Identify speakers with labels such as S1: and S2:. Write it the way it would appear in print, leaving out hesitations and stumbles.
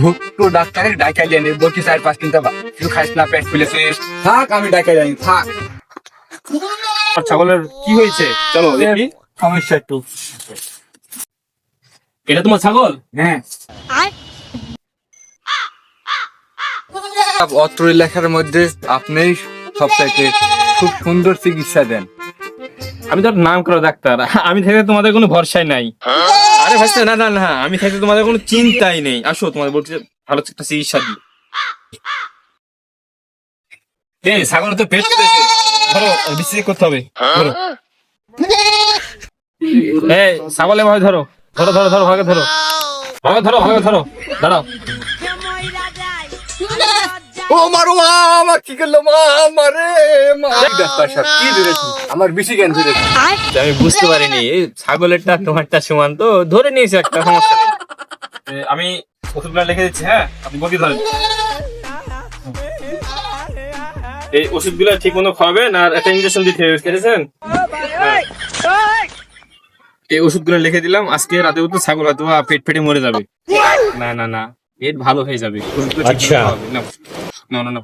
S1: ভুট্টু ডাক্তারের ডাকাই জানি বলছি 4-5 কিনতে বা তুই খাইস না পেট ফুলেছিস থাক আমি ডাকাই জানি থাক।
S2: ছাগলের কি হয়েছে? চলো দেখি।
S1: সমস্যা একটু।
S2: এটা তোমার ছাগল?
S1: হ্যাঁ অত্র এলাকার মধ্যে আপনি সবচাইতে খুব সুন্দর চিকিৎসা দেন।
S2: আমি তো নাম করা ডাক্তার, আমি থাকতে তোমাদের কোনো ভরসাই নাই। আরে ভাই না না না, আমি থাকতে তোমাদের কোনো চিন্তাই নেই। আসো তোমাদের বলছি ভালো একটা চিকিৎসা দিই। এই ছাগল তো পেট ফুলেছে, ধরো বিশ্রাম করতে হবে। ধরো এই ছাগলে ভাই ধরো ধরো ধরো ধরো ভাগে ধরো ভাগে ধরো ভাগে ধরো দাঁড়াও।
S1: ও মারো মা, আমার কি করলো মা, আমারে মা। ডাক্তার সাহেব কি ধরেছি, আমার বেশি জ্ঞান ধরেছি।
S2: আমি বুঝতে পারিনি এই ছাগলেরটা তোমারটা সমান তো ধরে নিয়েছি, একটা সমস্যা নেই। আমি ওষুধগুলো লিখে দিচ্ছি, হ্যাঁ আপনি বকি ধরেন। এই ওষুধগুলো ঠিক মতো খাওয়াবেন আর একটা ইনজেকশন দিতে হবে, বুঝতেছেন? এই ওষুধগুলো লিখে দিলাম, আজকে রাতে তো ছাগল হয়তো পেট ফেটে মরে যাবে। না না না, পেট ভালো হয়ে যাবে। আচ্ছা না না না।